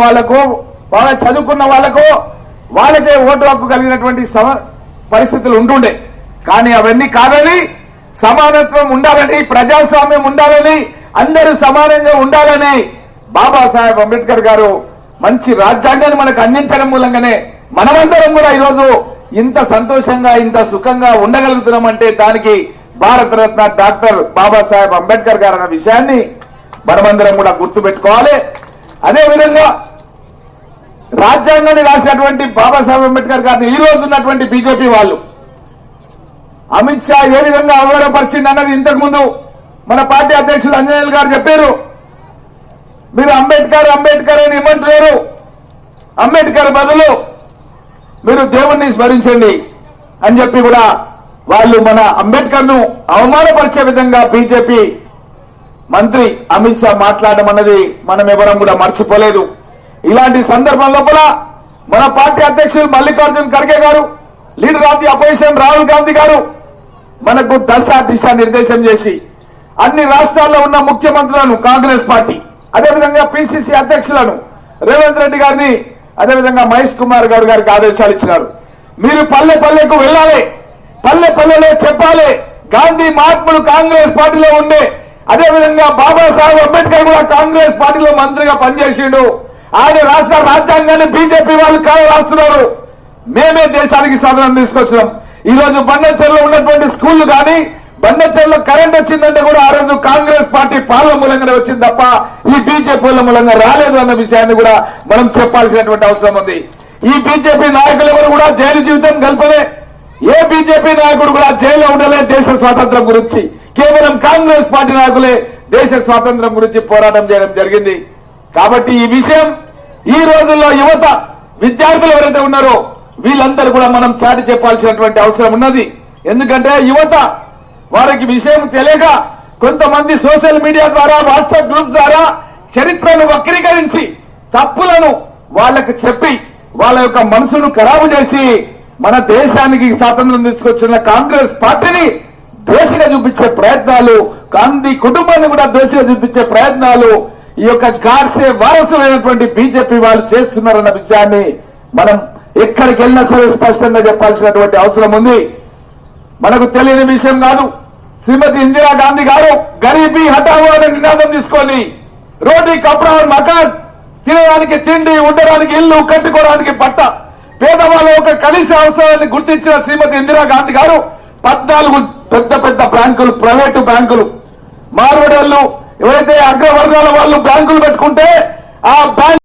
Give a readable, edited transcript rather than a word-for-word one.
వాళ్లకు బాగా చదువుకున్న వాళ్లకు వాళ్ళకే ఓటు హక్కు కలిగినటువంటి పరిస్థితులు ఉంటుండే. కానీ అవన్నీ కాదని సమానత్వం ఉండాలని, ప్రజాస్వామ్యం ఉండాలని, అందరూ సమానంగా ఉండాలని బాబాసాహెబ్ అంబేద్కర్ గారు మంచి రాజ్యాంగాన్ని మనకు అందించడం మూలంగానే మనమందరం కూడా ఈరోజు ఇంత సంతోషంగా ఇంత సుఖంగా ఉండగలుగుతున్నామంటే దానికి భారతరత్న డాక్టర్ బాబాసాహెబ్ అంబేద్కర్ గారు అన్న విషయాన్ని మనమందరం కూడా గుర్తుపెట్టుకోవాలి. అదేవిధంగా రాజ్యాంగాన్ని రాసినటువంటి బాబాసాహెబ్ అంబేద్కర్ గారిని ఈ రోజు ఉన్నటువంటి బీజేపీ వాళ్ళు అమిత్ షా ఏ విధంగా అవమానపరిచింది అన్నది ఇంతకు ముందు మన పార్టీ అధ్యక్షులు అంజనేయులు గారు చెప్పారు. మీరు అంబేద్కర్ అంబేద్కర్ అని ఇవ్వట్లేరు, అంబేద్కర్ బదులు మీరు దేవుణ్ణి స్మరించండి అని చెప్పి కూడా వాళ్ళు మన అంబేద్కర్ ను అవమానపరిచే విధంగా బీజేపీ మంత్రి అమిత్ షా మాట్లాడడం అన్నది మనం ఎవరం కూడా మర్చిపోలేదు. ఇలాంటి సందర్భం లోపల మన పార్టీ అధ్యక్షులు మల్లికార్జున్ ఖర్గే గారు, leader of the opposition Rahul Gandhi గారు మనకు దిశ నిర్దేశం చేసి అన్ని రాష్ట్రాల్లో ఉన్న ముఖ్యమంత్రులను కాంగ్రెస్ పార్టీ, అదేవిధంగా పిసిసి అధ్యక్షులను రేవంత్ రెడ్డి గారిని, అదేవిధంగా మహేష్ కుమార్ గౌడ్ గారికి ఆదేశాలు ఇచ్చినారు. మీరు పల్లె పల్లెకు వెళ్ళాలి, పల్లె పల్లెలో చెప్పాలి గాంధీ మహాత్ములు కాంగ్రెస్ పార్టీలో ఉండే, అదేవిధంగా బాబాసాహెబ్ అంబేద్కర్ కూడా కాంగ్రెస్ పార్టీలో మంత్రిగా పనిచేసిండు. ఆయన రాష్ట్ర రాజ్యాంగాన్ని బీజేపీ వాళ్ళు రాస్తున్నారు. మేమే దేశానికి స్వాతంత్రం తీసుకొచ్చినాం. ఈ రోజు బండచెర్లో ఉన్నటువంటి స్కూళ్లు కానీ, బండచెర్లో కరెంట్ వచ్చిందంటే కూడా ఆ రోజు కాంగ్రెస్ పార్టీ పాలన మూలంగానే వచ్చింది తప్ప ఈ బీజేపీల మూలంగా రాలేదు అన్న విషయాన్ని కూడా మనం చెప్పాల్సినటువంటి అవసరం ఉంది. ఈ బీజేపీ నాయకులు ఎవరు కూడా జైలు జీవితం గడపలే, ఏ బీజేపీ నాయకుడు కూడా జైల్లో ఉండలే దేశ స్వాతంత్రం గురించి. కేవలం కాంగ్రెస్ పార్టీ నాయకులే దేశ స్వాతంత్రం గురించి పోరాటం చేయడం జరిగింది. కాబట్టి ఈ విషయం ఈ రోజుల్లో యువత విద్యార్థులు ఎవరైతే ఉన్నారో వీళ్ళందరూ కూడా మనం చాటి చెప్పాల్సినటువంటి అవసరం ఉన్నది. ఎందుకంటే యువత వారికి విషయం తెలియక కొంతమంది సోషల్ మీడియా ద్వారా, వాట్సాప్ గ్రూప్స్ ద్వారా చరిత్రను వక్రీకరించి తప్పులను వాళ్ళకు చెప్పి వాళ్ళ యొక్క మనసును ఖరాబు చేసి మన దేశానికి స్వాతంత్రం తీసుకొచ్చిన కాంగ్రెస్ పార్టీని దోషిగా చూపించే ప్రయత్నాలు, గాంధీ కుటుంబాన్ని కూడా దోషిగా చూపించే ప్రయత్నాలు ఈ యొక్క గాడ్సే వారసులైనటువంటి బీజేపీ వాళ్ళు చేస్తున్నారన్న విషయాన్ని మనం ఎక్కడికి వెళ్ళినా సరే స్పష్టంగా చెప్పాల్సినటువంటి అవసరం ఉంది. మనకు తెలియని విషయం కాదు. శ్రీమతి ఇందిరాగాంధీ గారు గరీబీ హఠావో అనే నినాదం తీసుకొని రోటీ కపడా మకాన్, తినడానికి తిండి, ఉండడానికి ఇల్లు, కట్టుకోవడానికి బట్ట, పేదవాళ్ళ ఒక కనీస అవసరాన్ని గుర్తించిన శ్రీమతి ఇందిరాగాంధీ గారు 14 పెద్ద పెద్ద బ్యాంకులు, ప్రైవేటు బ్యాంకులు, మార్వడళ్ళు ఎవరైతే అగ్రవర్గాల వాళ్ళు బ్యాంకులు పెట్టుకుంటే ఆ బ్యాంక్